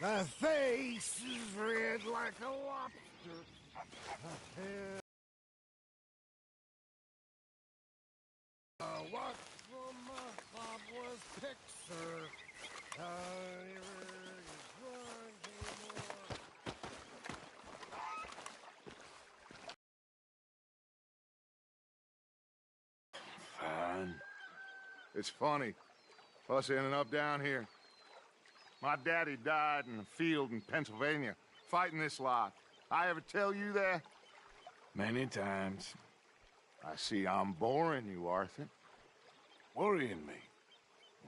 The face is red like a lobster. The head. What from a cobblers picture? Fine. It's funny, us ending up down here. My daddy died in a field in Pennsylvania, fighting this lot. I ever tell you that? Many times. I see I'm boring you, Arthur. Worrying me.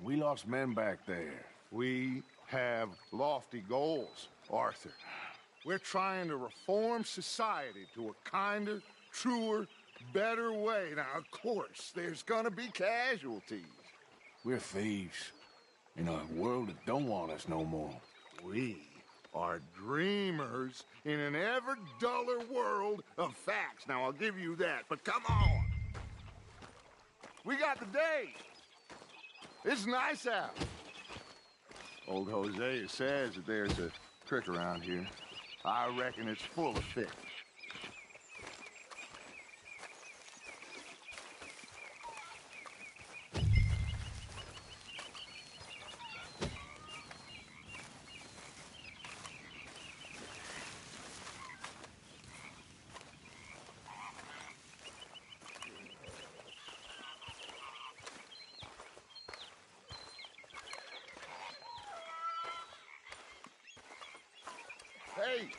We lost men back there. We have lofty goals, Arthur. We're trying to reform society to a kinder, truer, better way. Now, of course, there's gonna be casualties. We're thieves. In a world that don't want us no more. We are dreamers in an ever duller world of facts. Now, I'll give you that, but come on. We got the day. It's nice out. Old Hosea says that there's a creek around here. I reckon it's full of fish. Hey,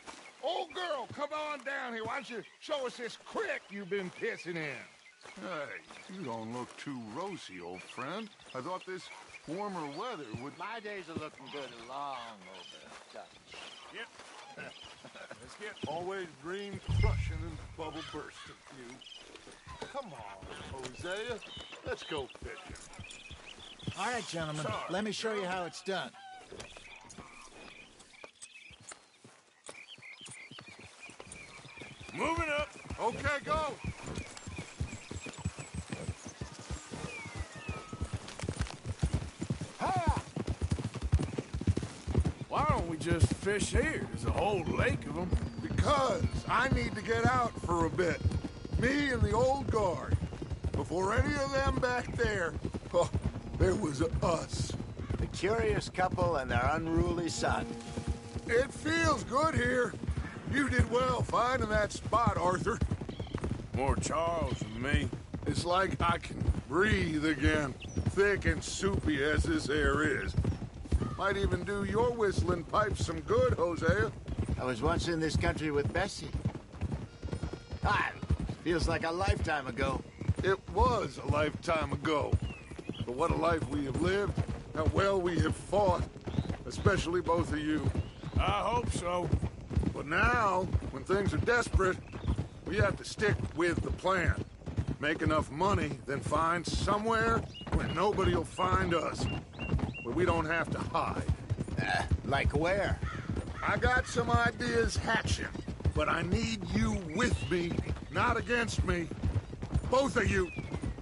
old girl, come on down here. Why don't you show us this creek you've been pissing in? Hey, you don't look too rosy, old friend. I thought this warmer weather would... My days are looking good long over. Yep. Let's get always dream crushing and bubble bursting, you. Come on, Hosea. Let's go fishing. All right, gentlemen. Sorry, Let me show you how it's done. Moving up. Okay, go. Why don't we just fish here? There's a whole lake of them. Because I need to get out for a bit. Me and the old guard. Before any of them back there, oh, there was us. The curious couple and their unruly son. It feels good here. You did well finding that spot, Arthur. More Charles than me. It's like I can breathe again, thick and soupy as this air is. Might even do your whistling pipes some good, Hosea. I was once in this country with Bessie. Feels like a lifetime ago. It was a lifetime ago. But what a life we have lived, how well we have fought, especially both of you. I hope so. But now, when things are desperate, we have to stick with the plan. Make enough money, then find somewhere where nobody will find us. Where we don't have to hide. Like where? I got some ideas hatching, but I need you with me, not against me. Both of you.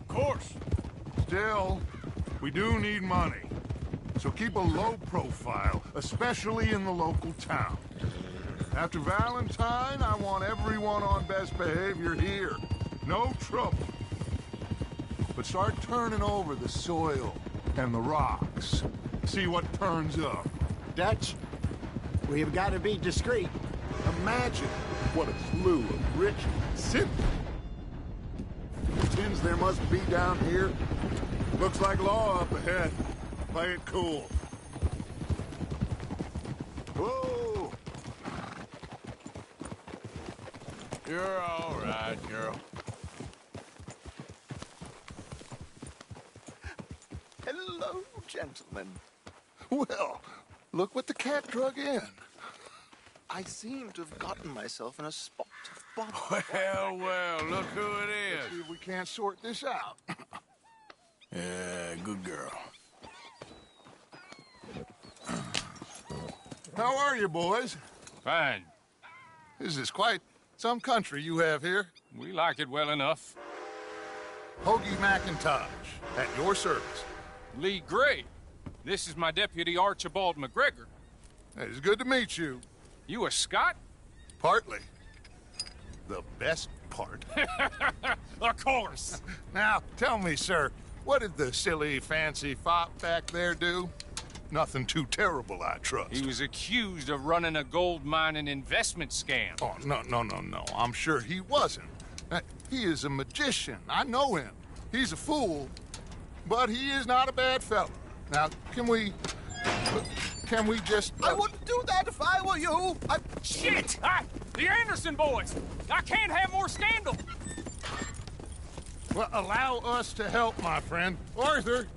Of course. Still, we do need money. So keep a low profile, especially in the local town. After Valentine, I want everyone on best behavior here. No trouble. But start turning over the soil and the rocks. See what turns up. Dutch, we've got to be discreet. Imagine what a slew of rich simple tins there must be down here. Looks like law up ahead. Play it cool. Whoa! You're all right, girl. Hello, gentlemen. Well, look what the cat drug in. I seem to have gotten myself in a spot of bother. Well, look who it See is. if we can't sort this out. Yeah, good girl. How are you, boys? Fine. This is quite some country you have here. We like it well enough. Hoagie McIntosh, at your service. Lee Gray. This is my deputy, Archibald McGregor. It's good to meet you. You a Scot? Partly. The best part. Of course. Now, tell me, sir, what did the silly, fancy fop back there do? Nothing too terrible, I trust. He was accused of running a gold mining investment scam. Oh, no. I'm sure he wasn't. He is a magician. I know him. He's a fool, but he is not a bad fellow. Now, can we just... I wouldn't do that if I were you. Shit! The Anderson boys! I can't have more scandal! Well, allow us to help, my friend. Arthur,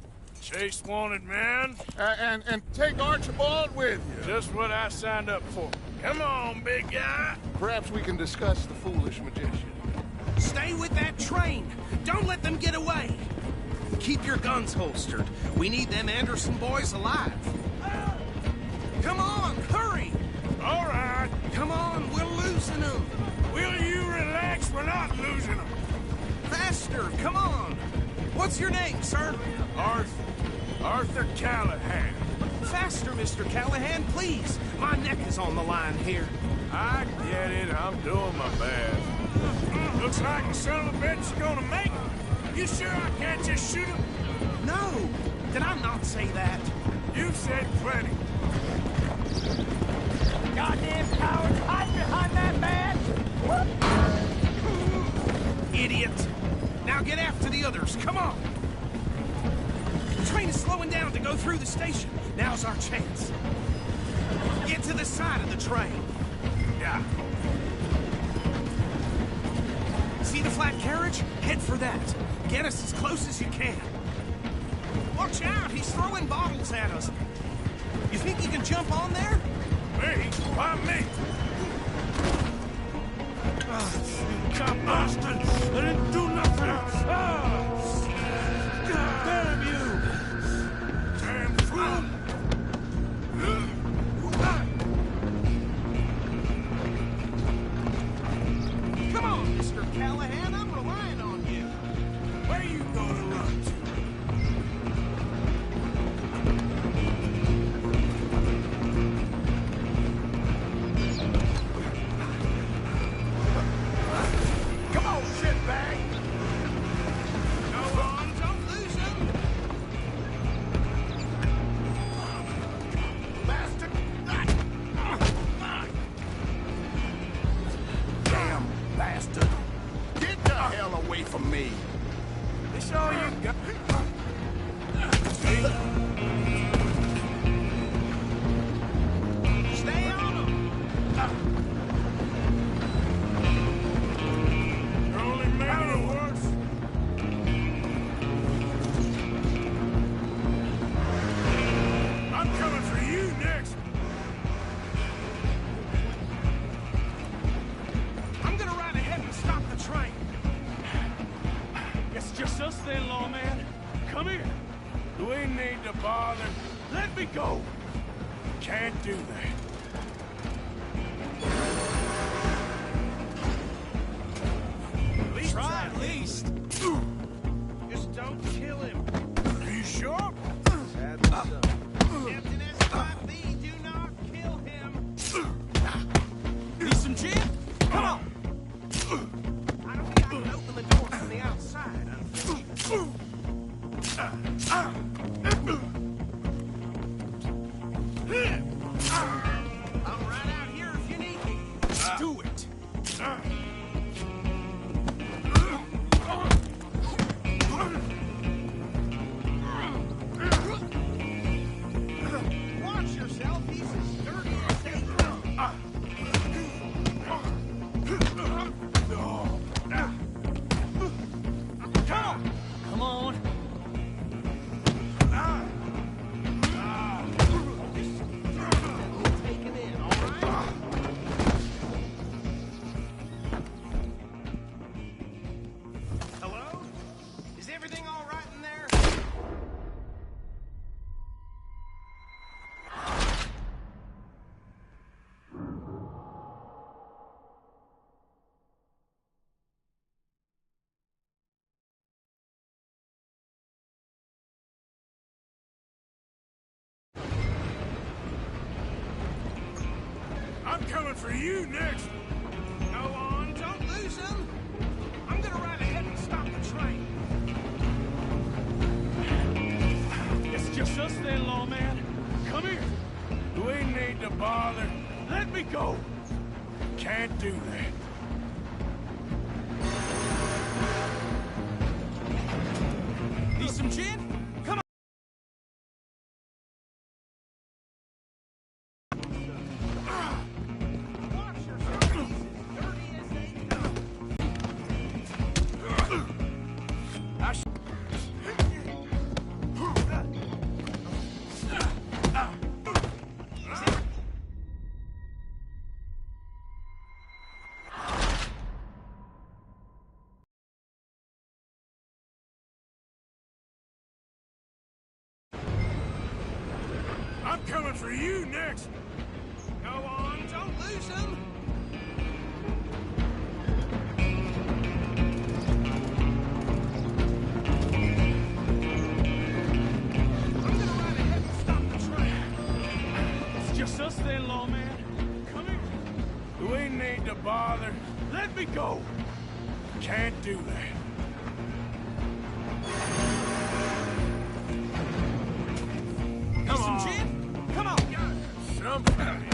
Chase wanted man. and take Archibald with you. Just what I signed up for. Come on, big guy. Perhaps we can discuss the foolish magician. Stay with that train. Don't let them get away. Keep your guns holstered. We need them Anderson boys alive. Come on, hurry! All right. Come on, we're losing them. Will you relax? We're not losing them. Faster, come on. What's your name, sir? Arthur Callahan. Faster, Mr. Callahan, please. My neck is on the line here. I get it. I'm doing my best. Looks like the son of a bitch is gonna make it. You sure I can't just shoot him? No, did I not say that? You said plenty. Goddamn cowards, hide behind that man! Idiot. Now get after the others, come on. The train is slowing down to go through the station. Now's our chance. Get to the side of the train. Yeah. See the flat carriage? Head for that. Get us as close as you can. Watch out, he's throwing bottles at us. You think you can jump on there? Me? Why me? You cop bastard! I didn't do nothing! Damn you! Damn fool! Come on, Mr. Callahan, I'm relying on you. Where you gonna run to? Come on, shitbag! Go on, don't lose him. Bastard! Damn bastard! Get the hell away from me! This all you got? Stay on him. You're only making it worse. I'm coming for you next. I'm gonna ride ahead and stop the train. It's just us then, lawman. Come here. Do we need to bother? Let me go. Can't do that. Try at least. Just don't kill him. Are you sure? Captain S5B, do not kill him. Need some gin? Come on. I don't think I can open the door from the outside, unfortunately. I'm right out here if you need me. Do it. you next. Go on, don't lose him. I'm gonna ride ahead and stop the train. It's just us then, lawman. Come here. We need to bother. Let me go. Can't do that. Need some gin? Come on. Watch yourself. He's as dirty as they come. I'm coming for you next. Go on, don't lose him. I'm gonna ride ahead and stop the train. It's just us then, lawman. Come here. We need to bother. Let me go. Can't do that. Need some gin? Come on. Somebody.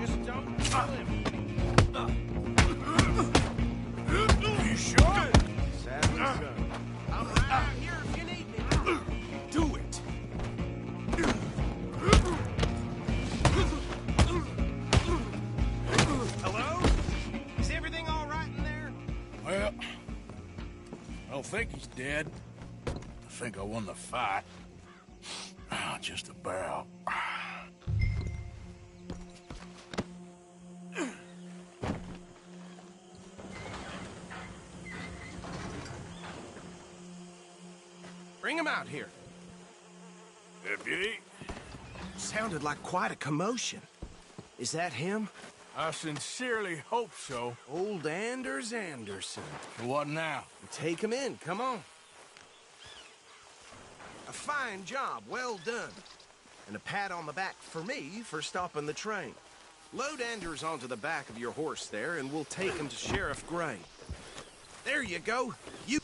Just don't kill him. You sure? Sadly so. I'm right out here if you need me. Do it. Hello? Is everything all right in there? Well, I don't think he's dead. I think I won the fight. Just about. Bring him out here. Deputy, Sounded like quite a commotion. Is that him? I sincerely hope so. Old Anders Anderson. What now? Take him in, come on. A fine job, well done. And a pat on the back for me for stopping the train. Load Anders onto the back of your horse there, and we'll take him to Sheriff Gray. There you go. You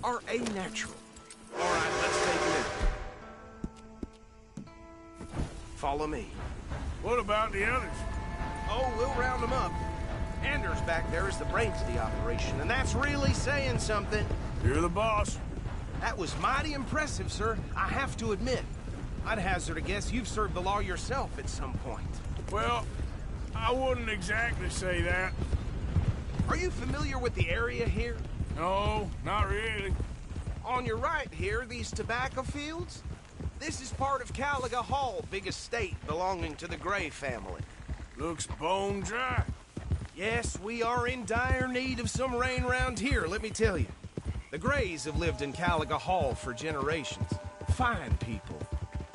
are a natural. All right, let's take him in. Follow me. What about the others? Oh, we'll round them up. Anders back there is the brains of the operation, and that's really saying something. You're the boss. That was mighty impressive, sir. I have to admit. I'd hazard a guess you've served the law yourself at some point. Well, I wouldn't exactly say that. Are you familiar with the area here? No, not really. On your right here, these tobacco fields? This is part of Caliga Hall, big estate belonging to the Gray family. Looks bone dry. Yes, we are in dire need of some rain round here, let me tell you. The Grays have lived in Caliga Hall for generations. Fine people.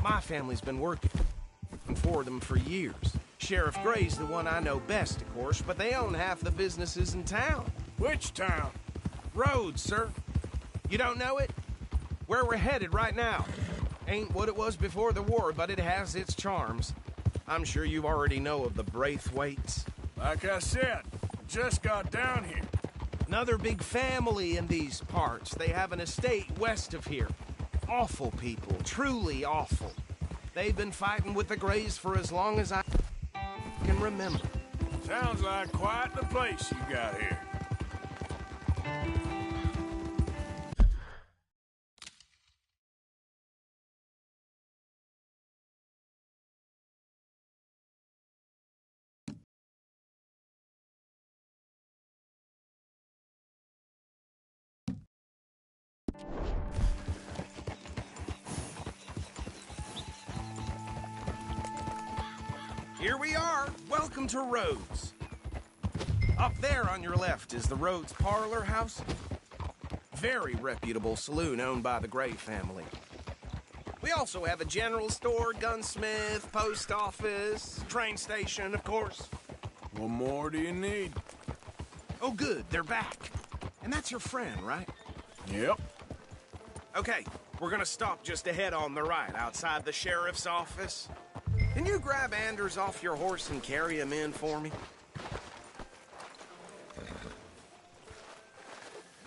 My family's been working for them for years. Sheriff Gray's the one I know best, of course, but they own half the businesses in town. Which town? Rhodes, sir. You don't know it? Where we're headed right now. Ain't what it was before the war, but it has its charms. I'm sure you already know of the Braithwaites. Like I said, just got down here. Another big family in these parts. They have an estate west of here. Awful people, truly awful. They've been fighting with the Grays for as long as I can remember. Sounds like quite the place you got here. Here we are. Welcome to Rhodes. Up there on your left is the Rhodes Parlor House. Very reputable saloon owned by the Gray family. We also have a general store, gunsmith, post office, train station, of course. What more do you need? Oh, good. They're back. And that's your friend, right? Yep. Okay, we're gonna stop just ahead on the right, outside the sheriff's office. Can you grab Anders off your horse and carry him in for me?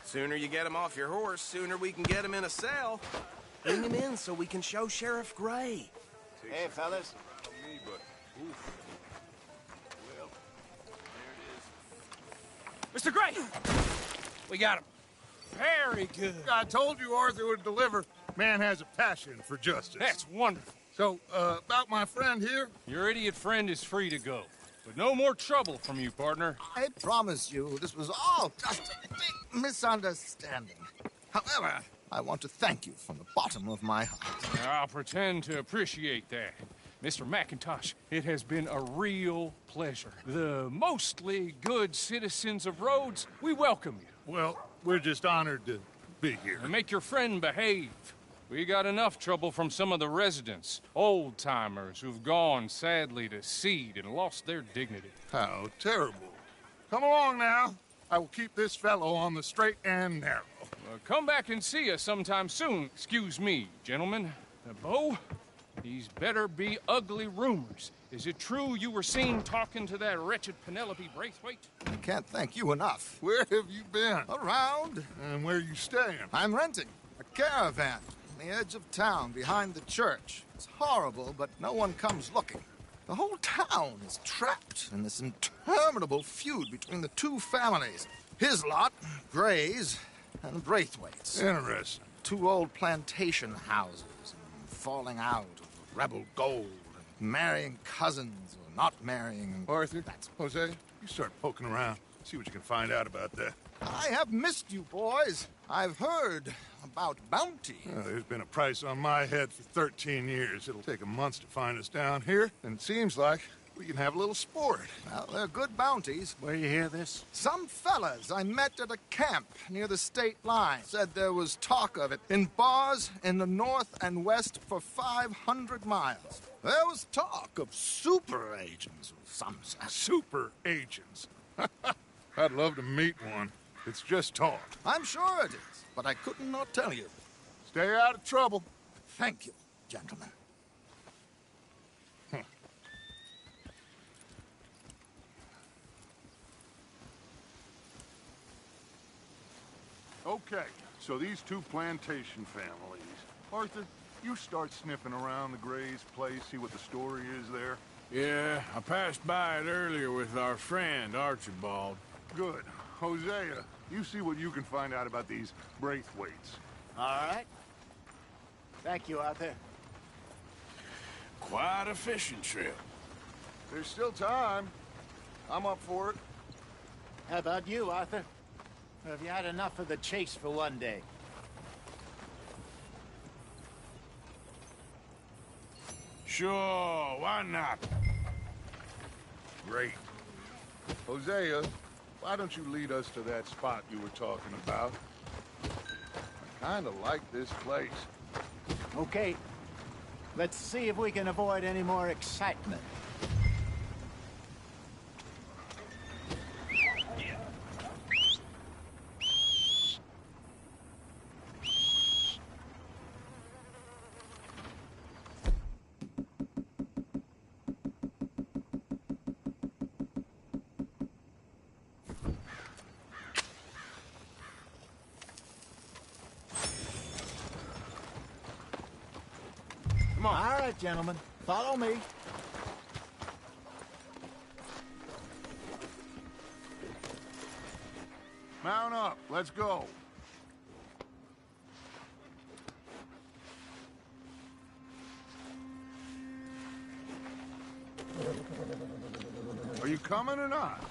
Sooner you get him off your horse, sooner we can get him in a cell. Bring him in so we can show Sheriff Gray. Hey, fellas. Mr. Gray! We got him. Very good. I told you Arthur would deliver. Man has a passion for justice. That's wonderful. So, about my friend here? Your idiot friend is free to go. But no more trouble from you, partner. I promise you this was all just a big misunderstanding. However, I want to thank you from the bottom of my heart. I'll pretend to appreciate that. Mr. McIntosh, it has been a real pleasure. The mostly good citizens of Rhodes, we welcome you. Well, we're just honored to be here. And make your friend behave. We got enough trouble from some of the residents, old-timers who've gone, sadly, to seed and lost their dignity. How terrible. Come along now. I will keep this fellow on the straight and narrow. Come back and see us sometime soon. Excuse me, gentlemen. Bo, these better be ugly rumors. Is it true you were seen talking to that wretched Penelope Braithwaite? I can't thank you enough. Where have you been? Around. And where you staying? I'm renting a caravan on the edge of town behind the church. It's horrible, but no one comes looking. The whole town is trapped in this interminable feud between the two families. His lot, Gray's, and Braithwaite's. Interesting. Two old plantation houses, and falling out of rebel gold, and marrying cousins or not marrying. Arthur, Jose, you start poking around. See what you can find out about that. I have missed you, boys. I've heard about bounty. There's been a price on my head for 13 years. It'll take a month to find us down here, and it seems like we can have a little sport. Well, they're good bounties. Where you hear this? Some fellas I met at a camp near the state line said there was talk of it in bars in the north and west for 500 miles. There was talk of super agents of some sort. Super agents. I'd love to meet one. It's just talk. I'm sure it is, but I couldn't not tell you. Stay out of trouble. Thank you, gentlemen. Okay, so these two plantation families. Arthur, you start sniffing around the Gray's place, see what the story is there. Yeah, I passed by it earlier with our friend, Archibald. Good. Hosea, you see what you can find out about these Braithwaites. All right. Thank you, Arthur. Quite a fishing trip. There's still time. I'm up for it. How about you, Arthur? Or have you had enough of the chase for one day? Sure, why not? Great. Hosea, why don't you lead us to that spot you were talking about? I kinda like this place. Okay. Let's see if we can avoid any more excitement. All right, gentlemen. Follow me. Mount up. Let's go. Are you coming or not?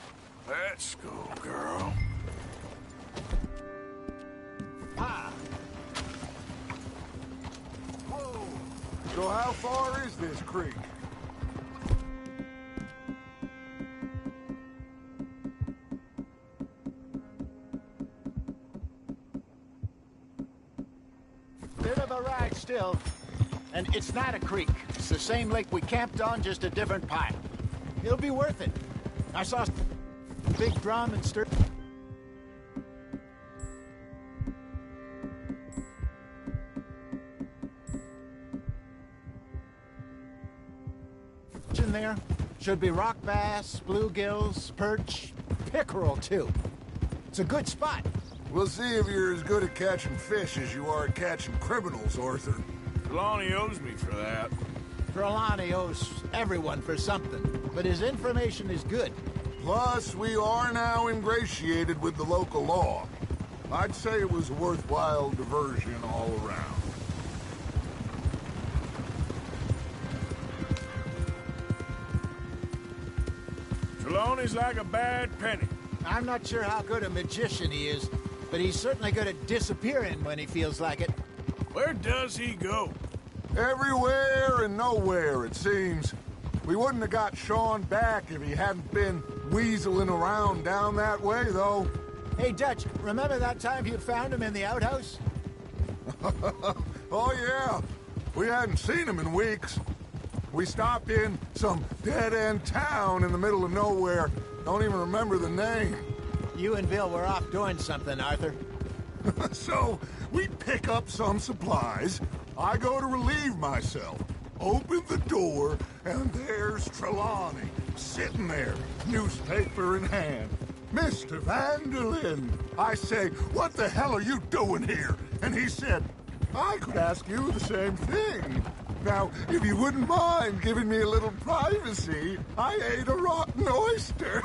Let's go, girl. Ah! So how far is this creek? Bit of a ride still. And it's not a creek. It's the same lake we camped on, just a different part. It'll be worth it. I saw a big drum and stir. there. Should be rock bass, bluegills, perch, pickerel, too. It's a good spot. We'll see if you're as good at catching fish as you are at catching criminals, Arthur. Trelawney owes me for that. Trelawney owes everyone for something, but his information is good. Plus, we are now ingratiated with the local law. I'd say it was a worthwhile diversion all around. Trelawney's like a bad penny. I'm not sure how good a magician he is, but he's certainly good at disappearing when he feels like it. Where does he go? Everywhere and nowhere, it seems. We wouldn't have got Sean back if he hadn't been weaseling around down that way, though. Hey, Dutch, remember that time you found him in the outhouse? Oh, yeah. We hadn't seen him in weeks. We stopped in some dead-end town in the middle of nowhere. Don't even remember the name. You and Bill were off doing something, Arthur. So, we pick up some supplies. I go to relieve myself. Open the door, and there's Trelawney, sitting there, newspaper in hand. Mr. Vanderlyn. I say, what the hell are you doing here? And he said, I could ask you the same thing. Now, if you wouldn't mind giving me a little privacy, I ate a rotten oyster.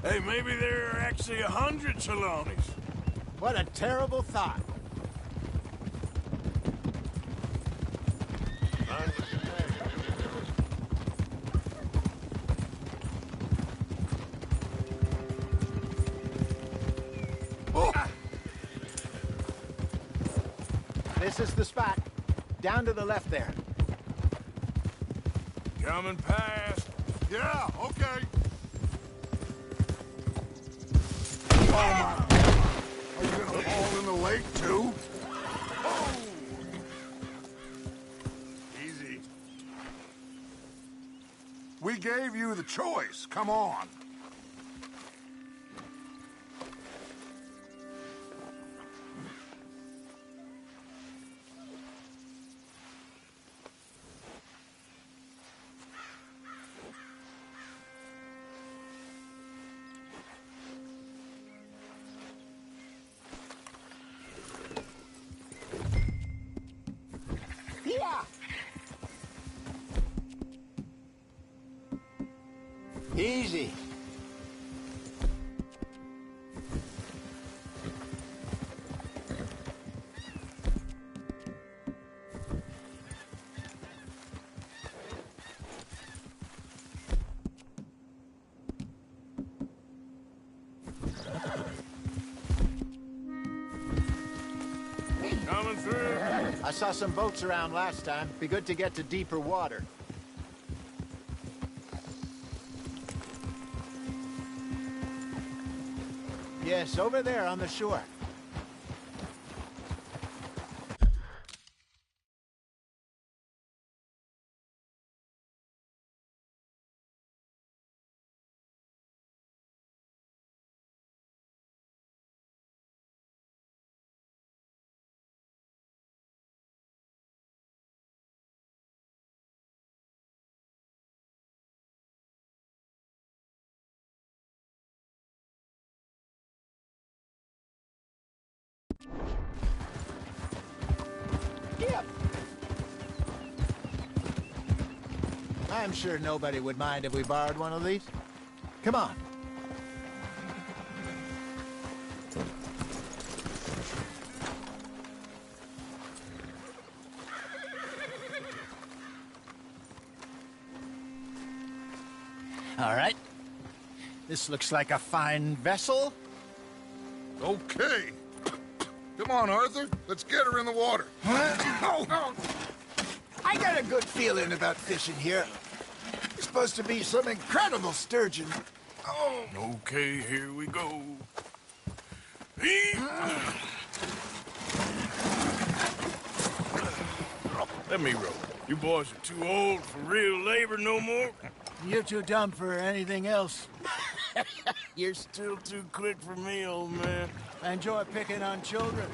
Hey, maybe there are actually 100 Trelawneys. What a terrible thought. This is the spot. Down to the left there. Coming past. Yeah, okay. Oh, my. Are you gonna fall in the lake, too? Oh! Easy. We gave you the choice. Come on. Easy. Coming through. I saw some boats around last time. Be good to get to deeper water. Yes, over there on the shore. Yep. I'm sure nobody would mind if we borrowed one of these. Come on. All right. This looks like a fine vessel. Okay. Come on, Arthur. Let's get her in the water. I got a good feeling about fishing here. It's supposed to be some incredible sturgeon. Oh. Okay, here we go. Let me row. You boys are too old for real labor no more. You're too dumb for anything else. You're still too quick for me, old man. I enjoy picking on children.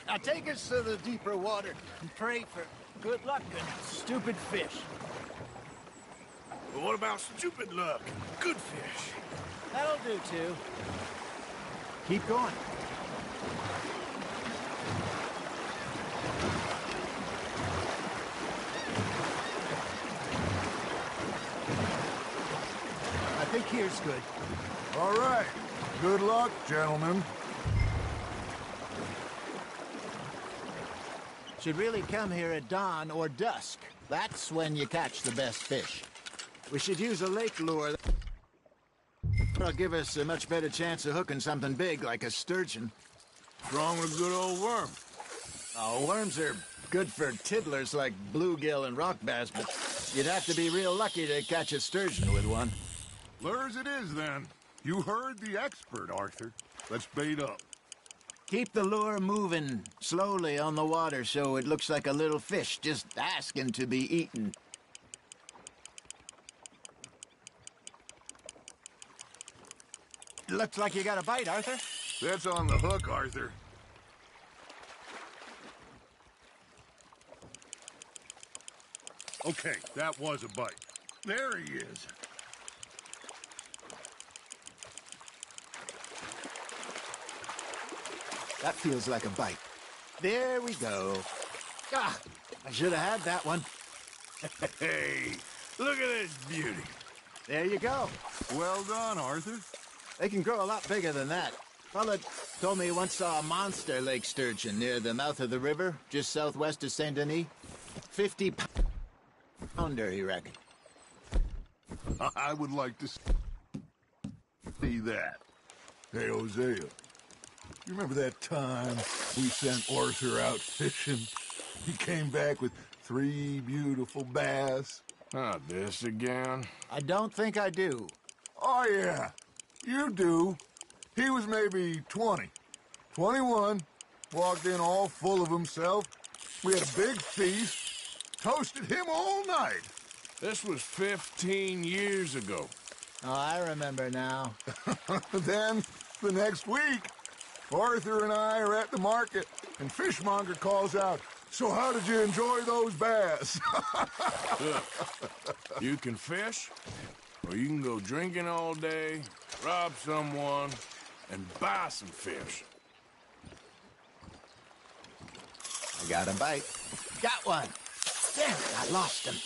Now take us to the deeper water and pray for Good luck and stupid fish. But what about stupid luck and good fish? That'll do, too. Keep going. I think here's good. All right. Good luck, gentlemen. Should really come here at dawn or dusk. That's when you catch the best fish. We should use a lake lure. That'll give us a much better chance of hooking something big like a sturgeon. What's wrong with a good old worm? Oh, worms are good for tiddlers like bluegill and rock bass, but you'd have to be real lucky to catch a sturgeon with one. Lures it is, then. You heard the expert, Arthur. Let's bait up. Keep the lure moving slowly on the water so it looks like a little fish just asking to be eaten. Looks like you got a bite, Arthur. That's on the hook, Arthur. Okay, that was a bite. There he is. That feels like a bite. There we go. Ah, I should have had that one. Hey, look at this beauty. There you go. Well done, Arthur. They can grow a lot bigger than that. Fella told me he once saw a monster lake sturgeon near the mouth of the river, just southwest of Saint Denis. 50-pounder, he reckoned. I would like to see that. Hey, Hosea. You remember that time we sent Arthur out fishing? He came back with 3 beautiful bass. Not this again. I don't think I do. Oh, yeah. You do. He was maybe 20. 21. Walked in all full of himself. We had a big feast. Toasted him all night. This was 15 years ago. Oh, I remember now. Then, the next week, Arthur and I are at the market, and Fishmonger calls out, "So how did you enjoy those bass?" Look, you can fish, or you can go drinking all day, rob someone, and buy some fish. I got a bite. Got one. Damn it, I lost him.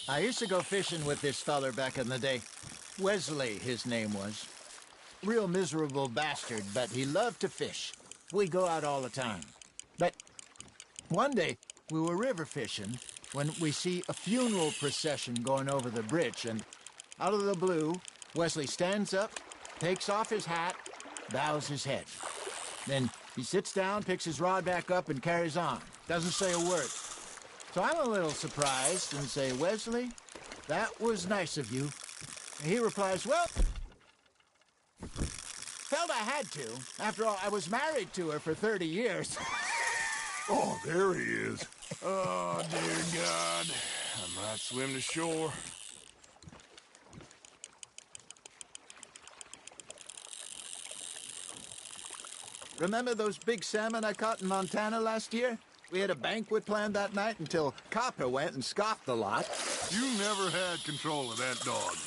I used to go fishing with this feller back in the day. Wesley, his name was. Real miserable bastard, but he loved to fish. We go out all the time. But one day, we were river fishing when we see a funeral procession going over the bridge, and out of the blue, Wesley stands up, takes off his hat, bows his head. Then he sits down, picks his rod back up, and carries on. Doesn't say a word. So I'm a little surprised and say, "Wesley, that was nice of you." And he replies, "Well, felt I had to. After all, I was married to her for 30 years. Oh, there he is. Oh, dear God. I might swim to shore. Remember those big salmon I caught in Montana last year? We had a banquet planned that night until Copper went and scoffed the lot. You never had control of that dog.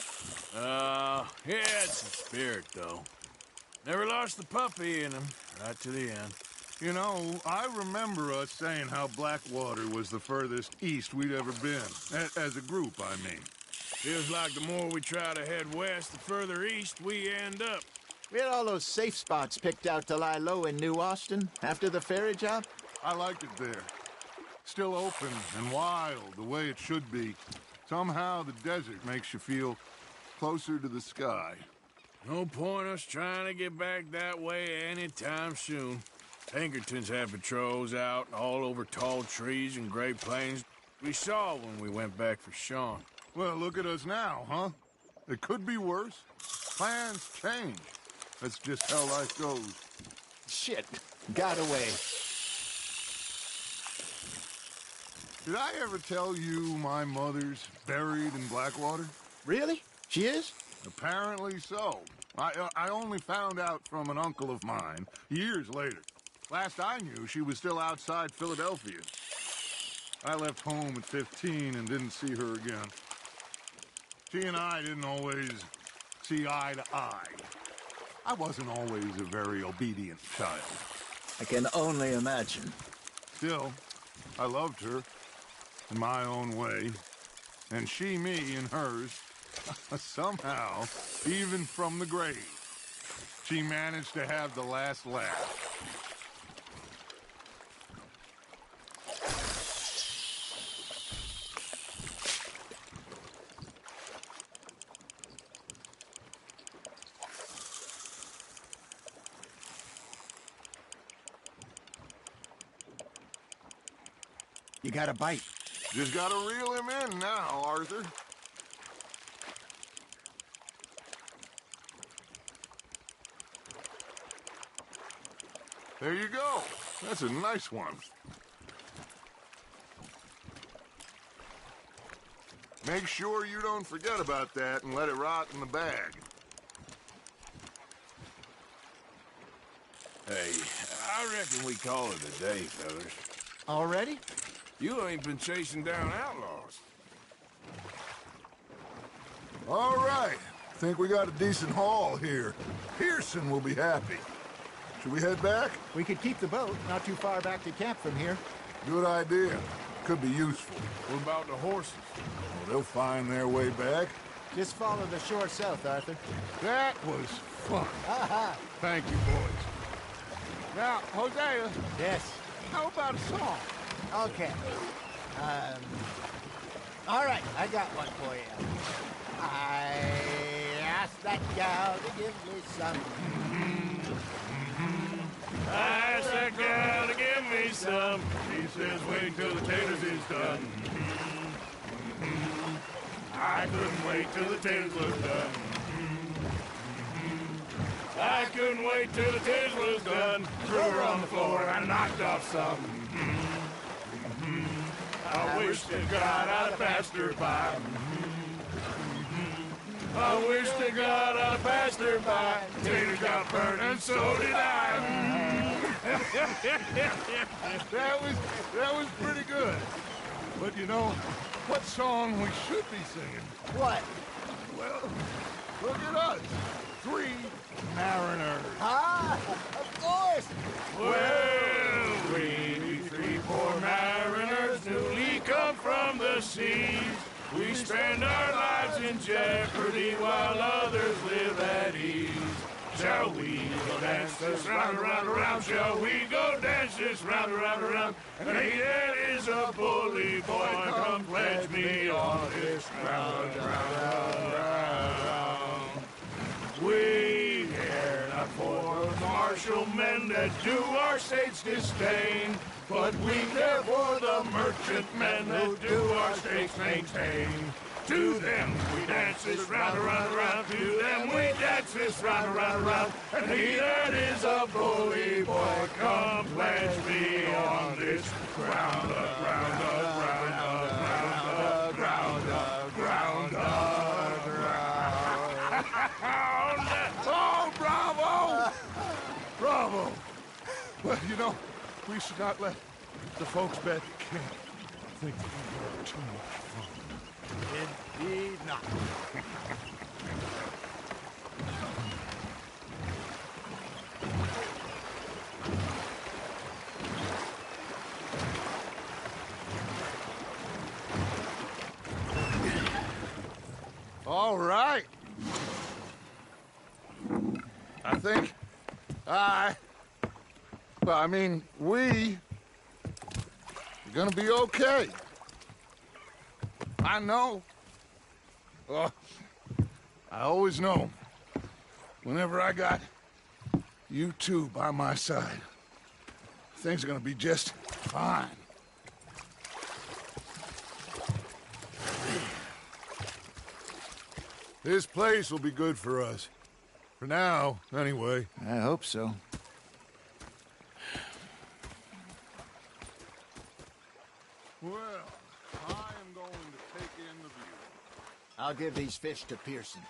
He had some spirit, though. Never lost the puppy in him, right to the end. You know, I remember us saying how Blackwater was the furthest east we'd ever been. As a group, I mean. Feels like the more we try to head west, the further east we end up. We had all those safe spots picked out to lie low in New Austin after the ferry job. I liked it there. Still open and wild, the way it should be. Somehow the desert makes you feel closer to the sky. No point us trying to get back that way anytime soon. Pinkertons had patrols out all over tall trees and Great Plains. We saw when we went back for Sean. Well, look at us now, huh? It could be worse. Plans change. That's just how life goes. Shit, got away. Did I ever tell you my mother's buried in Blackwater? Really? She is? Apparently so. I only found out from an uncle of mine years later. Last I knew, she was still outside Philadelphia. I left home at 15 and didn't see her again. She and I didn't always see eye to eye. I wasn't always a very obedient child. I can only imagine. Still, I loved her in my own way, and she me in hers. Somehow, even from the grave, she managed to have the last laugh. You got a bite. Just gotta reel him in now, Arthur. There you go. That's a nice one. Make sure you don't forget about that and let it rot in the bag. Hey, I reckon we call it a day, fellas. Already? You ain't been chasing down outlaws. All right. Think we got a decent haul here. Pearson will be happy. Should we head back? We could keep the boat not too far back to camp from here. Good idea. Could be useful. What about the horses? Well, they'll find their way back. Just follow the shore south, Arthur. That was fun. Thank you, boys. Now, Hosea, Yes. how about a song? Okay. All right, I got one for you. I asked that gal to give me some. I asked that girl to give me some. She says, wait till the taters is done. I couldn't wait till the taters was done. I couldn't wait till the taters was done. Threw her on the floor and I knocked off some. I wish to God I'd have passed her by. I wish to God I'd have passed her by. Taters got burned and so did I. That was pretty good. But you know, what song we should be singing? What? Well, look at us. 3 mariners. Ah, of course. Well, we 3 poor mariners newly come from the seas. We spend our lives in jeopardy while others live at ease. Shall we go dance this round, around, around? Shall we go dance this round, around, around? And hey, that is a bully boy. Come pledge me on this round, round, round. We care not for the martial men that do our state's disdain, but we care for the merchant men that do our state's maintain. To them we dance this round, around, around. To them we dance this round, around, around. And he that is a bully boy, come pledge me on this ground up, ground up, ground up, ground up, ground up, ground up. Oh, bravo! Bravo! Well, you know, we should not let the folks back at camp think that we have too much fun. Indeed not. All right. I think we are gonna be okay. I know. I always know. Whenever I got you two by my side, things are gonna be just fine. This place will be good for us. For now, anyway. I hope so. Well, I am going to take in the view. I'll give these fish to Pearson.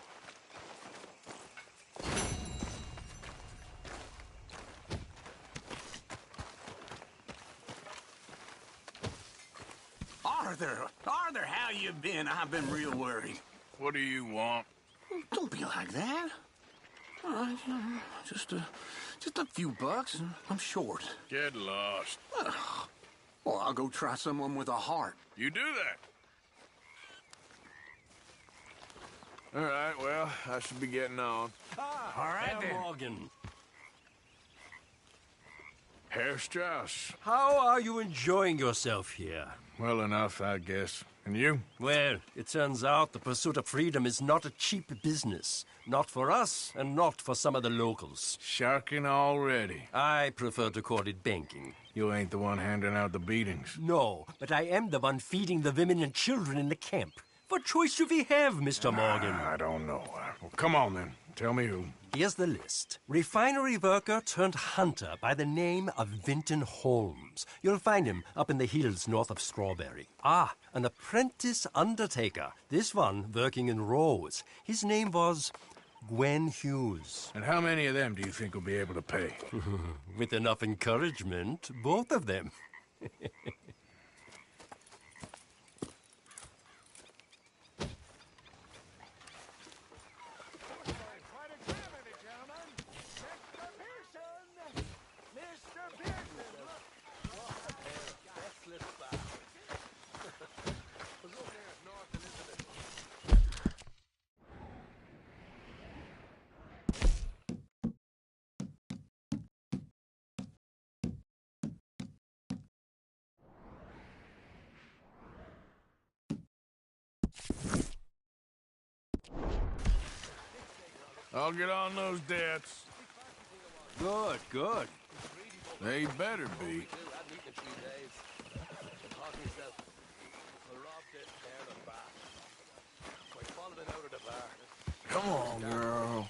Arthur, how you been? I've been real worried. What do you want? Don't be like that. Just a few bucks, and I'm short. Get lost. Well, I'll go try someone with a heart. You do that. All right, well, I should be getting on. All right, then. Morgan. Herr Strauss. How are you enjoying yourself here? Well enough, I guess. And you? Well, it turns out the pursuit of freedom is not a cheap business. Not for us, and not for some of the locals. Sharking already. I prefer to call it banking. You ain't the one handing out the beatings. No, but I am the one feeding the women and children in the camp. What choice do we have, Mr. Morgan? I don't know. Well, come on, then. Tell me who. Here's the list. Refinery worker turned hunter by the name of Vinton Holmes. You'll find him up in the hills north of Strawberry. Ah, an apprentice undertaker. This one working in Rhodes. His name was Gwen Hughes. And how many of them do you think will be able to pay? With enough encouragement, both of them. I'll get on those debts. Good, good. They better be. Come on, girl.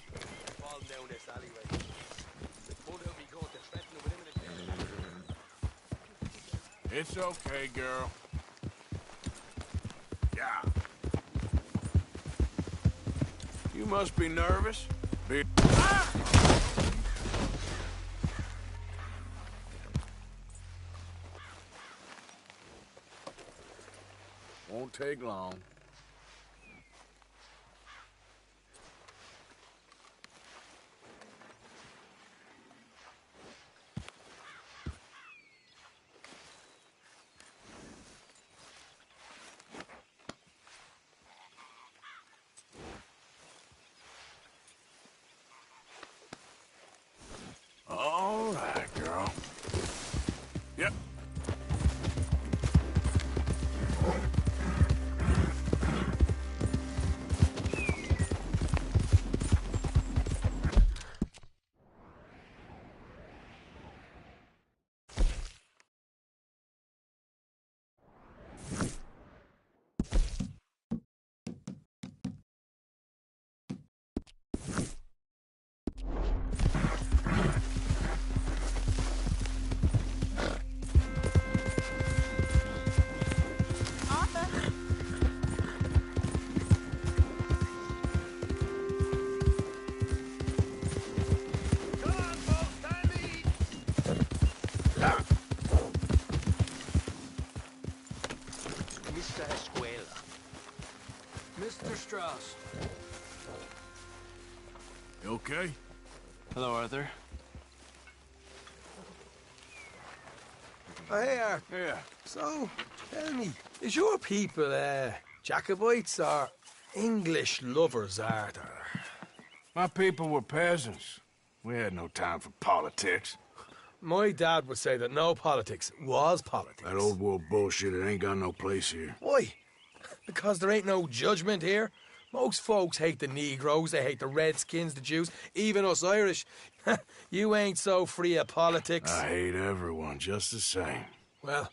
It's okay, girl. Yeah. You must be nervous. Ah! Won't take long. All right, girl. Yep. Mr. Strauss. You okay? Hello, Arthur. Oh, hey, Art. Yeah. So, tell me, is your people, Jacobites or English lovers, Arthur? My people were peasants. We had no time for politics. My dad would say that no politics was politics. That old world bullshit, it ain't got no place here. Why? Because there ain't no judgment here. Most folks hate the Negroes, they hate the Redskins, the Jews, even us Irish. You ain't so free of politics. I hate everyone just the same. Well,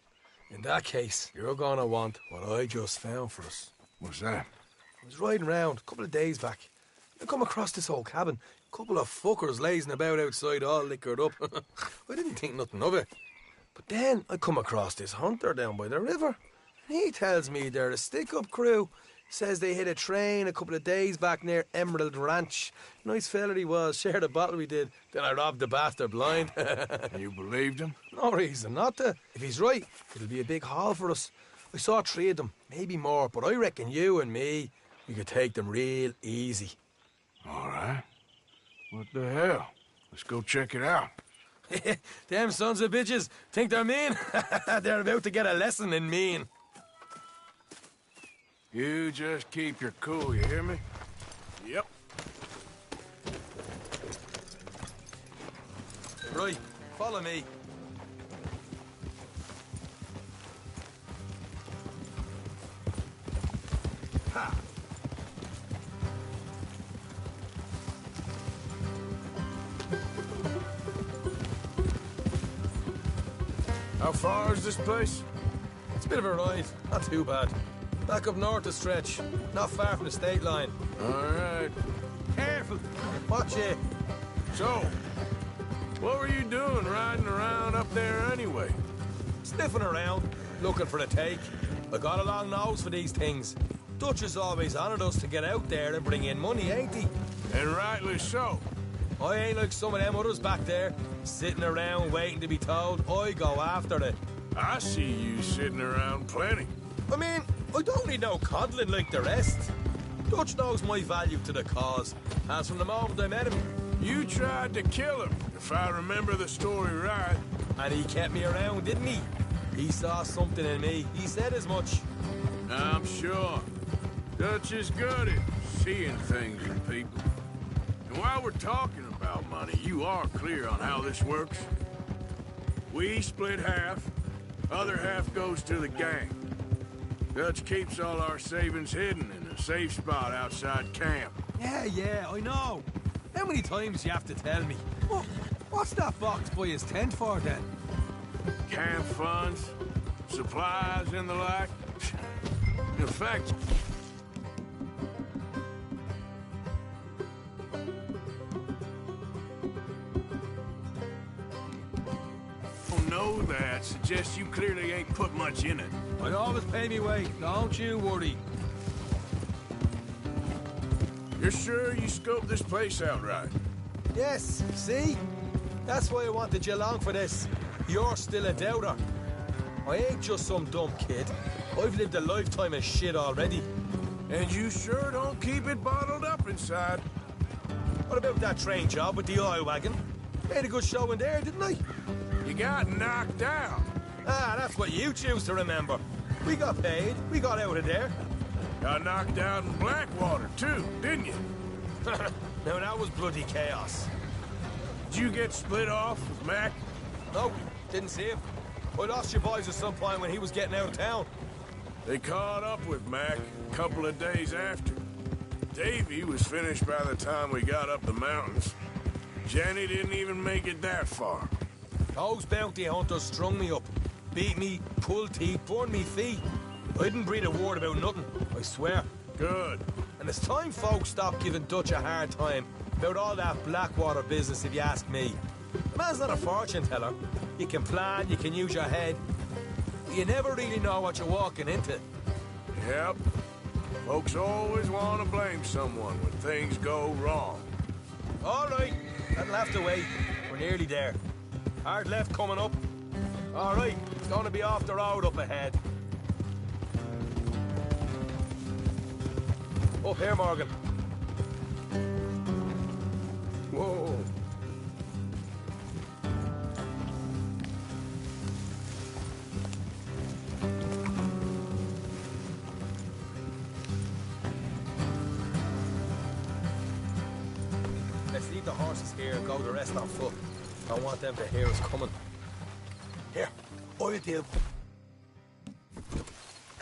in that case, you're gonna want what I just found for us. What's that? I was riding around a couple of days back. I come across this old cabin. A couple of fuckers lazing about outside all liquored up. I didn't think nothing of it. But then I come across this hunter down by the river. And he tells me they're a stick-up crew. Says they hit a train a couple of days back near Emerald Ranch. Nice fella he was, shared a bottle we did. Then I robbed the bastard blind. And you believed him? No reason not to. If he's right, it'll be a big haul for us. I saw 3 of them, maybe more, but I reckon you and me, we could take them real easy. All right. What the hell? Let's go check it out. Them sons of bitches think they're mean. They're about to get a lesson in mean. You just keep your cool, you hear me? Yep. Right, follow me. Ha! How far is this place? It's a bit of a ride, not too bad. Back up north a stretch, not far from the state line. All right. Careful! Watch it. So, what were you doing riding around up there anyway? Sniffing around, looking for a take. I got a long nose for these things. Dutch has always honoured us to get out there and bring in money, ain't he? And rightly so. I ain't like some of them others back there, sitting around waiting to be told. I go after it. I see you sitting around plenty. I mean, I don't need no coddling like the rest. Dutch knows my value to the cause, as from the moment I met him. You tried to kill him, if I remember the story right. And he kept me around, didn't he? He saw something in me. He said as much. I'm sure. Dutch is good at seeing things in people. And while we're talking about money, you are clear on how this works? We split half, other half goes to the gang. Dutch keeps all our savings hidden in a safe spot outside camp. Yeah, I know. How many times you have to tell me? What's that box by his tent for, then? Camp funds, supplies, and the like. In fact, don't know that suggests you clearly ain't put much in it. I always pay me weight, don't you worry. You're sure you scoped this place out right? Yes, see? That's why I wanted you along for this. You're still a doubter. I ain't just some dumb kid. I've lived a lifetime of shit already. And you sure don't keep it bottled up inside. What about that train job with the oil wagon? Made a good show in there, didn't I? You got knocked down. Ah, that's what you choose to remember. We got paid. We got out of there. Got knocked out in Blackwater, too, didn't you? Now, that was bloody chaos. Did you get split off with Mac? No, didn't see him. I lost your boys at some point when he was getting out of town. They caught up with Mac a couple of days after. Davy was finished by the time we got up the mountains. Jenny didn't even make it that far. Those bounty hunters strung me up. Beat me, pulled teeth, burned me feet. I didn't breathe a word about nothing, I swear. Good. And it's time folks stop giving Dutch a hard time about all that Blackwater business, if you ask me. The man's not a fortune teller. You can plan, you can use your head. But you never really know what you're walking into. Yep. Folks always want to blame someone when things go wrong. All right, that'll have to wait. We're nearly there. Hard left coming up. All right, it's going to be off the road up ahead. Up here, Morgan. Whoa. Let's leave the horses here and go the rest on foot. I want them to hear us coming. Here, oil deal.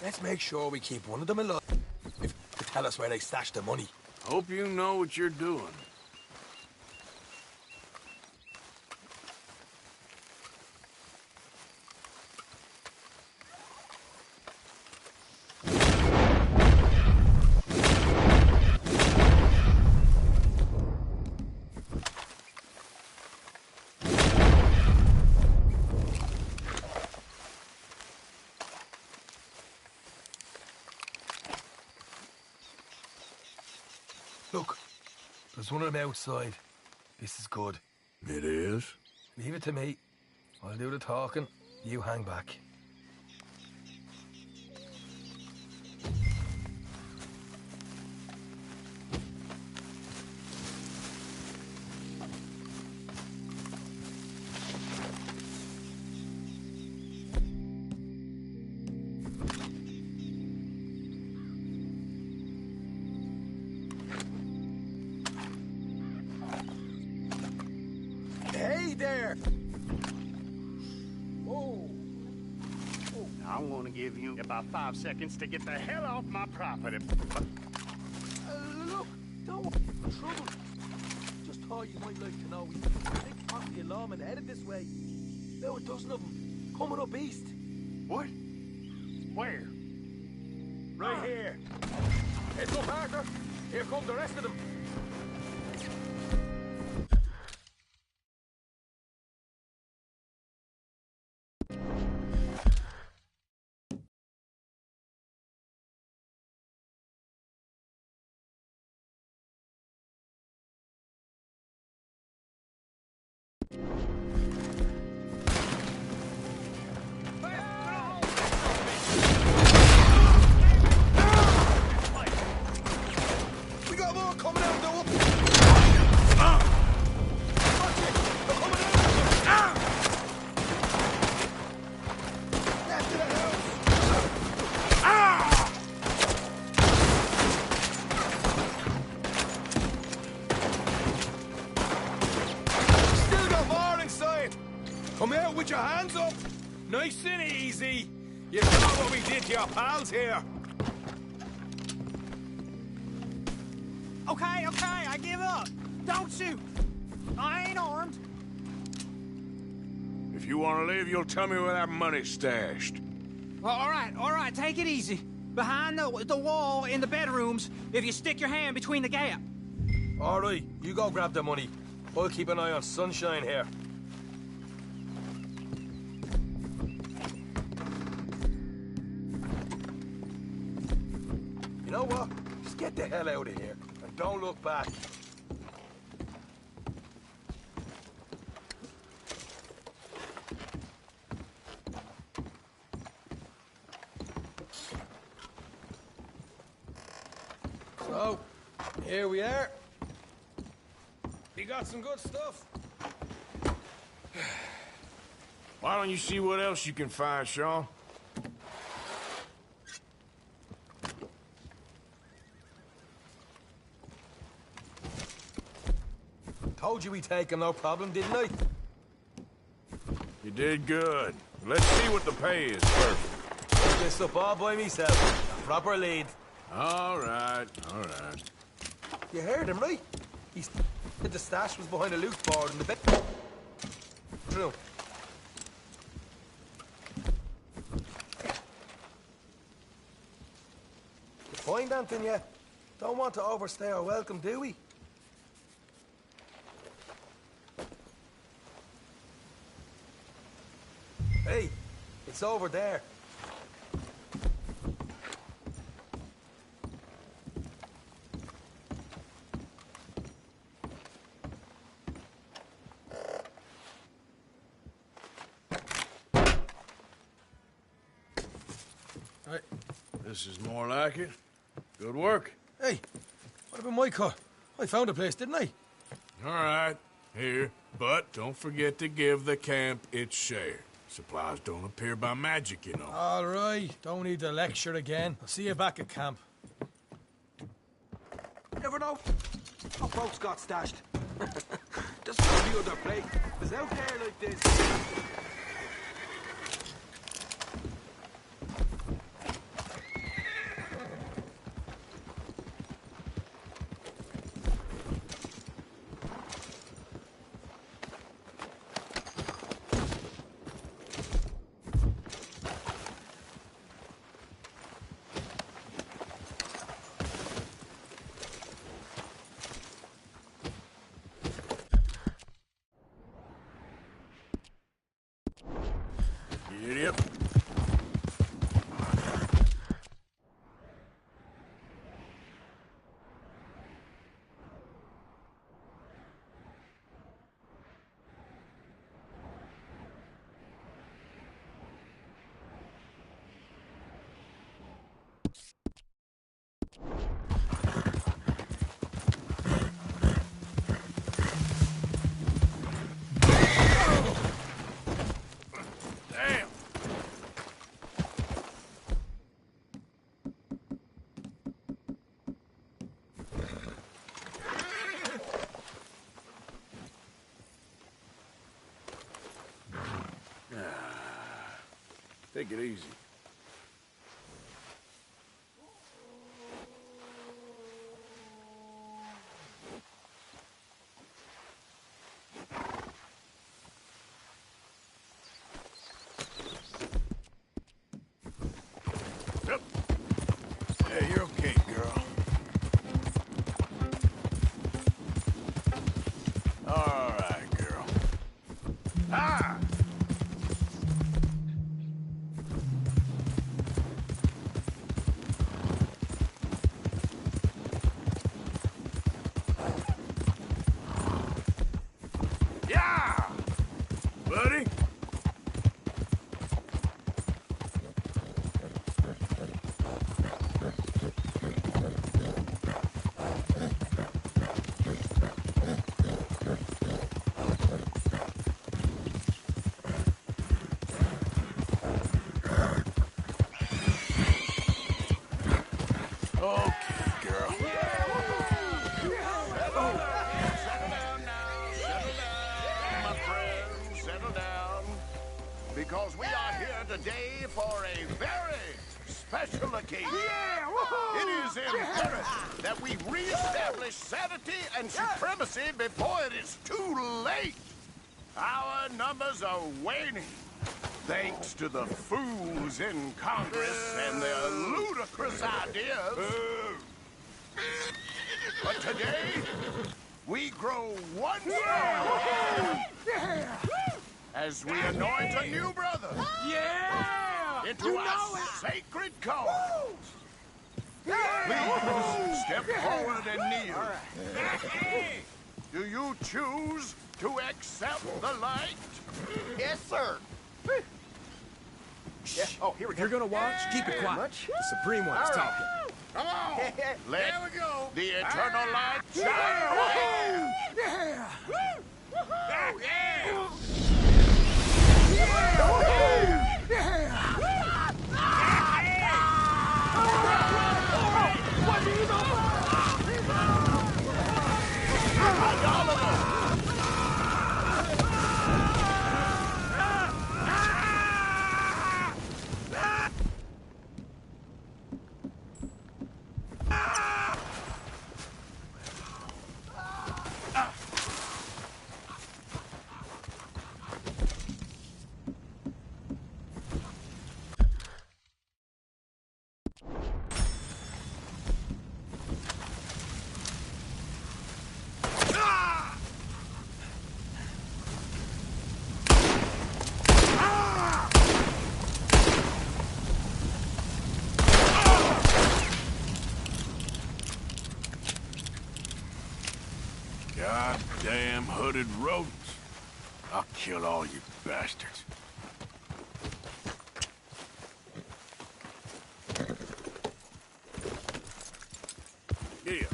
Let's make sure we keep one of them alive. If to tell us where they stashed the money. Hope you know what you're doing. Look, there's one of them outside. This is good. It is? Leave it to me. I'll do the talking. You hang back. there! Whoa! I'm gonna give you about 5 seconds to get the hell off my property. Look, don't trouble. Just thought you might like to know. We think possibly a lawman headed this way. There were a dozen of them coming up east. What? Where? Right here. Heads up, Arthur. Here come the rest of them. We got more coming out, though. Watch it. They're coming out. Left to the house. Still got more inside. Come out with your hands up. Nice and easy. You saw what we did to your pals here. Okay, I give up. Don't shoot. I ain't armed. If you want to leave, you'll tell me where that money's stashed. Well, all right, take it easy. Behind the wall in the bedrooms, if you stick your hand between the gap. All right, you go grab the money. I'll keep an eye on Sunshine here. You know what? Just get the hell out of here and don't look back. So, here we are. You got some good stuff. Why don't you see what else you can find, Sean? Told you we'd take him, no problem, didn't I? You did good. Let's see what the pay is first. Put this up all by myself. A proper lead. All right, all right. You heard him, right? He said the stash was behind a loot board in the bed. True. You find anything yet? Don't want to overstay our welcome, do we? Hey, it's over there. Right. This is more like it. Good work. Hey, what about my car? I found a place, didn't I? All right, here. But don't forget to give the camp its share. Supplies don't appear by magic, you know. All right, don't need the lecture again. I'll see you back at camp. Never know. How folks got stashed. Just a few other place. It's out there like this. Take it easy. Yep. Hey, you're okay, girl. All right, girl. Ah! Yeah! Buddy? Okay, girl. Settle down now. Settle down, my friends. Settle down. Because we are here today for a very special occasion. It is imperative that we reestablish sanity and supremacy before it is too late. Our numbers are waning, thanks to the fools in Congress and their ludicrous ideas. But today, we grow one stronger as we anoint a new brother into our sacred cause. Please step forward and kneel. Do you choose to accept the light? Yes, sir. Yeah. Oh, here we go. If you're gonna watch, keep it quiet. The Supreme One is talking. Come on! Let There we go. the eternal light shine. Yeah. Goddamn hooded rodents. I'll kill all you bastards. Yeah.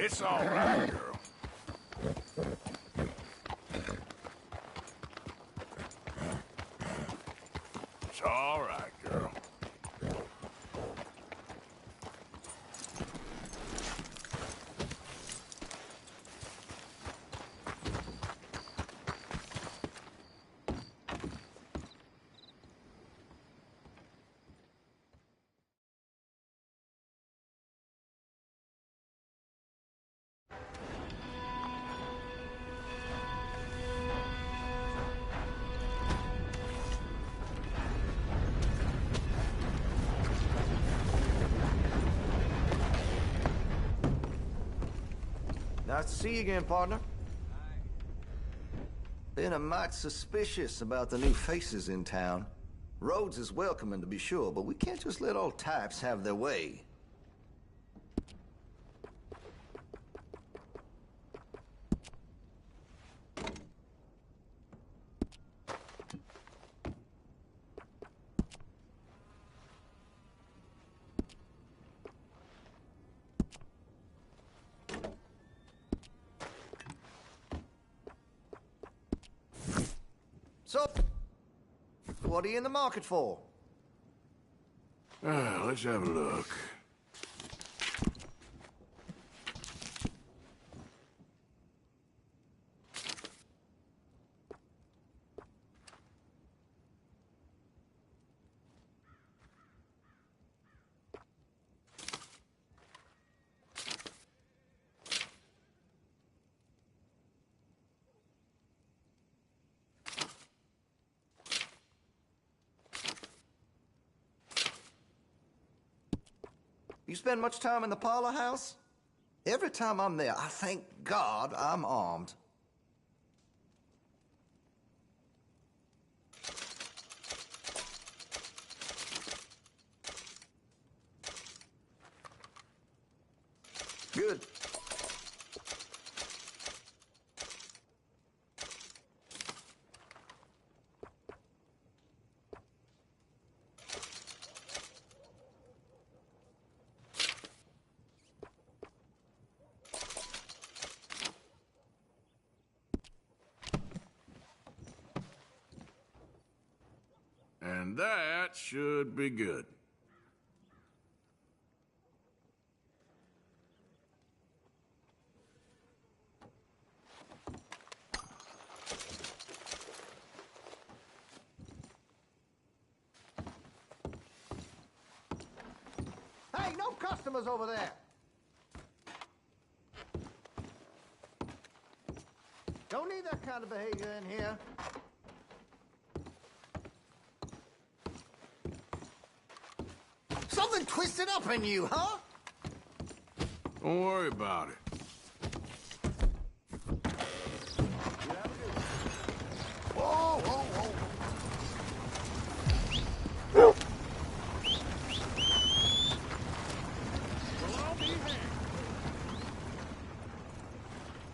It's all right, girl. It's all right, girl. Nice to see you again, partner. Been a mite suspicious about the new faces in town. Rhodes is welcoming, to be sure, but we can't just let old types have their way. So, what are you in the market for? Let's have a look. You spend much time in the parlor house? Every time I'm there, I thank God I'm armed. Good. And that should be good. Hey, no customers over there! Don't need that kind of behavior in here. Something twisted up in you, huh? Don't worry about it. Whoa, whoa, whoa. Well, I'll be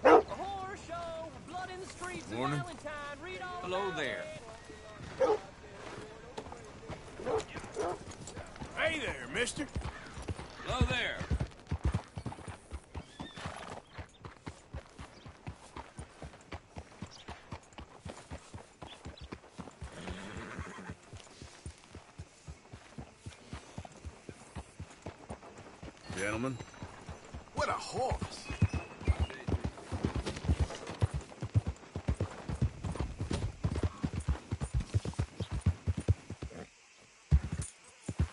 hanged. A horror show, blood in the streets of Morning. Valentine. Read all Hello about there. it. Hey there, mister. Hello there. Gentlemen. What a horse!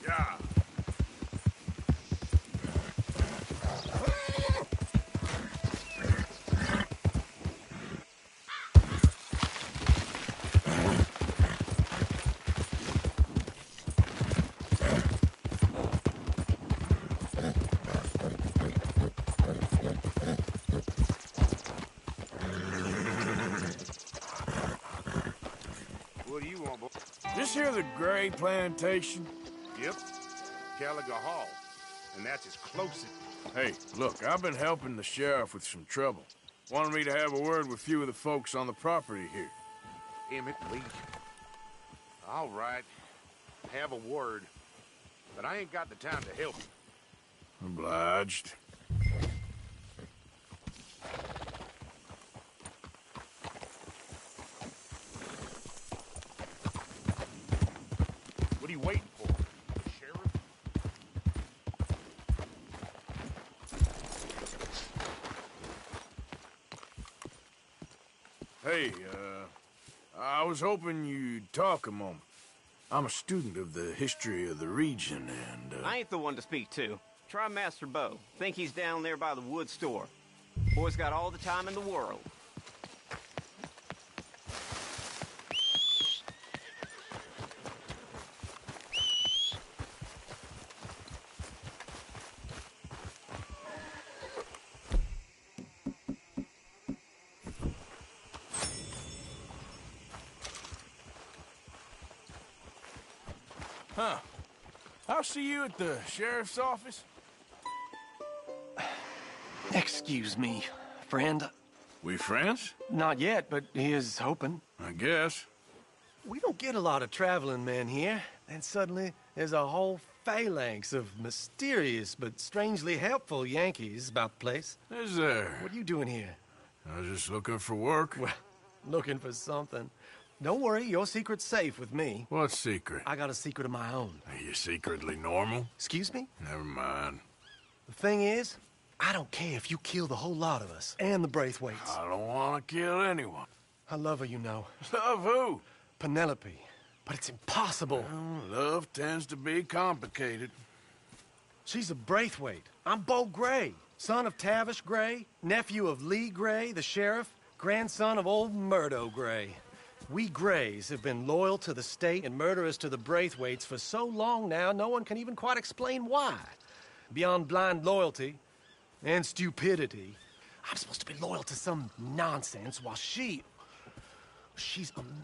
Yeah. What do you want, boy? This here the Gray Plantation? Yep. Gallagher Hall. And that's as close as... Hey, look, I've been helping the sheriff with some trouble. Wanted me to have a word with a few of the folks on the property here. Emmett Lee. All right. Have a word. But I ain't got the time to help you. Obliged. What are you waiting for? Sheriff? Hey, I was hoping you'd talk a moment. I'm a student of the history of the region, and, I ain't the one to speak to. Try Master Bo. Think he's down there by the wood store. Boy's got all the time in the world. Huh. I'll see you at the sheriff's office. Excuse me, friend. We friends? Not yet, but he is hoping. I guess. We don't get a lot of traveling men here. Then suddenly there's a whole phalanx of mysterious but strangely helpful Yankees about the place. Is there? What are you doing here? I was just looking for work. Well, looking for something. Don't worry, your secret's safe with me. What secret? I got a secret of my own. Are you secretly normal? Excuse me? Never mind. The thing is, I don't care if you kill the whole lot of us, and the Braithwaites. I don't want to kill anyone. I love her, you know. Love who? Penelope. But it's impossible. Well, love tends to be complicated. She's a Braithwaite. I'm Beau Gray, son of Tavish Gray, nephew of Lee Gray, the sheriff, grandson of old Murdo Gray. We Grays have been loyal to the state and murderers to the Braithwaites for so long now, no one can even quite explain why. Beyond blind loyalty and stupidity, I'm supposed to be loyal to some nonsense while she's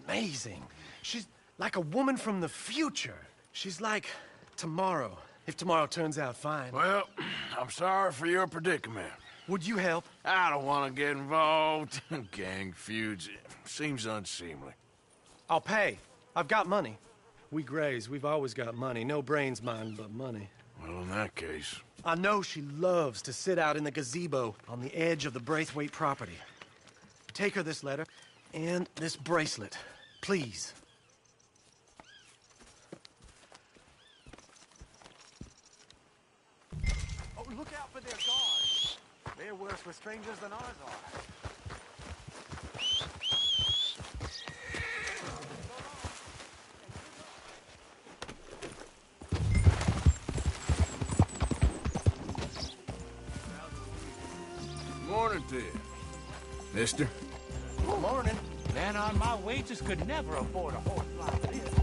amazing. She's like a woman from the future. She's like tomorrow, if tomorrow turns out fine. Well, I'm sorry for your predicament. Would you help? I don't want to get involved. Gang feuds seems unseemly. I'll pay. I've got money. We Grays, we've always got money. No brains, mind, but money. Well, in that case... I know she loves to sit out in the gazebo on the edge of the Braithwaite property. Take her this letter and this bracelet, please. Oh, look out for their guards. They're worse for strangers than ours are. Morning to you, mister. Good morning. Man on my wages could never afford a horse like this.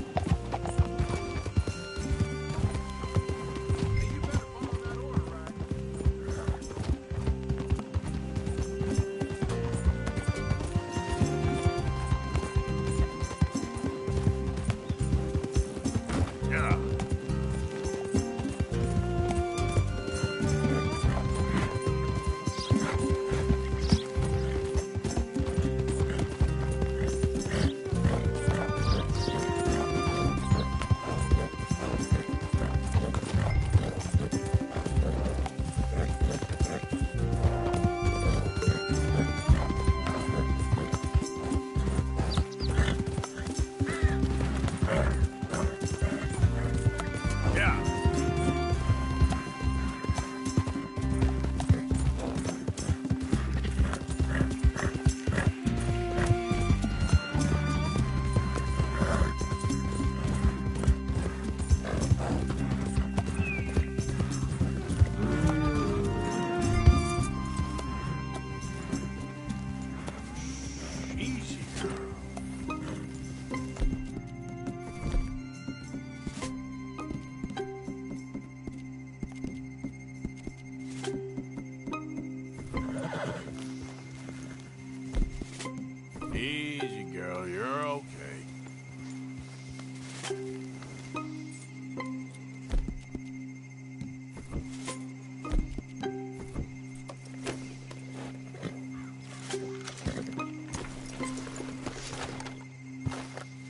Easy, girl. You're okay.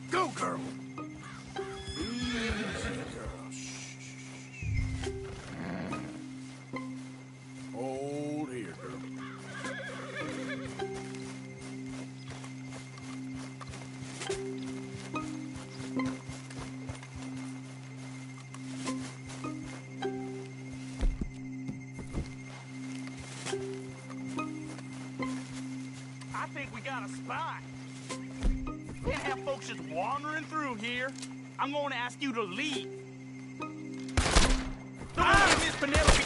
Go, girl. Easy, girl. Shh. Hold here, girl. I think we got a spot. Can't have folks just wandering through here. I'm going to ask you to leave. Miss Penelope!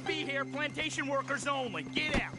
be here, plantation workers only. Get out.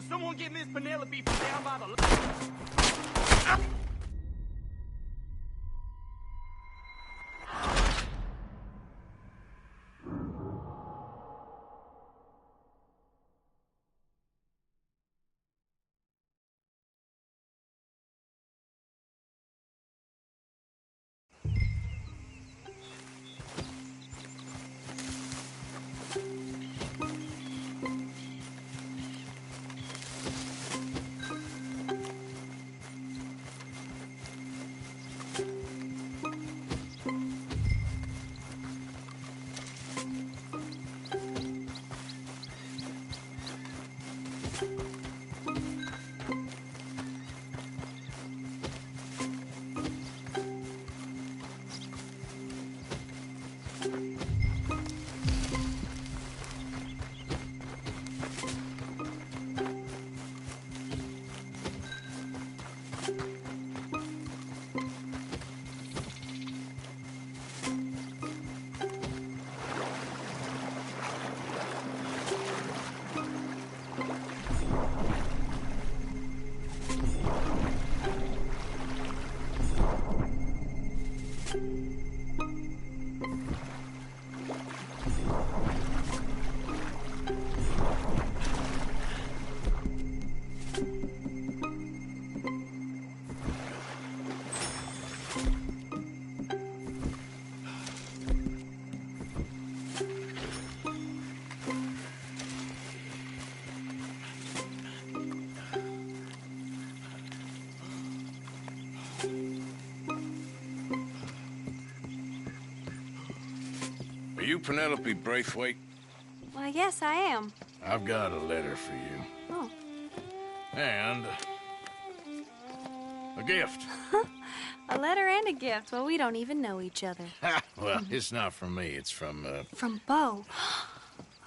Someone get Miss Penelope from down by the... Are you Penelope Braithwaite? Why, yes, I am. I've got a letter for you. Oh. And a gift. A letter and a gift. Well, we don't even know each other. Well, it's not from me. It's from, From Bo.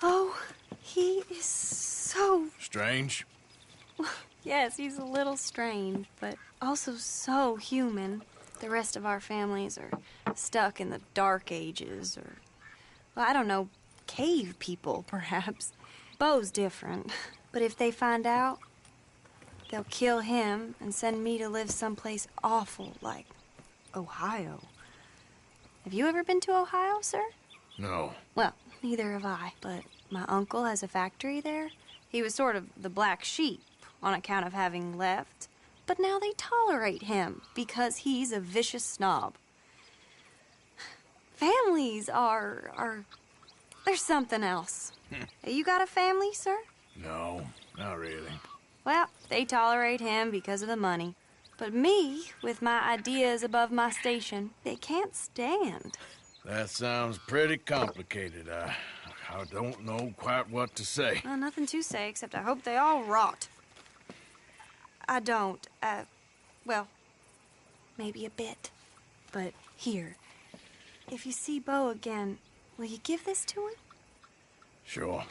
Oh, he is so... Strange? Yes, he's a little strange, but also so human. The rest of our families are stuck in the Dark Ages, or, well, I don't know, cave people, perhaps. Bo's different. But if they find out, they'll kill him and send me to live someplace awful like Ohio. Have you ever been to Ohio, sir? No. Well, neither have I, but my uncle has a factory there. He was sort of the black sheep on account of having left, but now they tolerate him because he's a vicious snob. Families are there's something else. You got a family, sir? No, not really. Well, they tolerate him because of the money. But me, with my ideas above my station, they can't stand. That sounds pretty complicated. I don't know quite what to say. Well, nothing to say, except I hope they all rot. I don't, well, maybe a bit. But here, if you see Bo again, will you give this to him? Sure.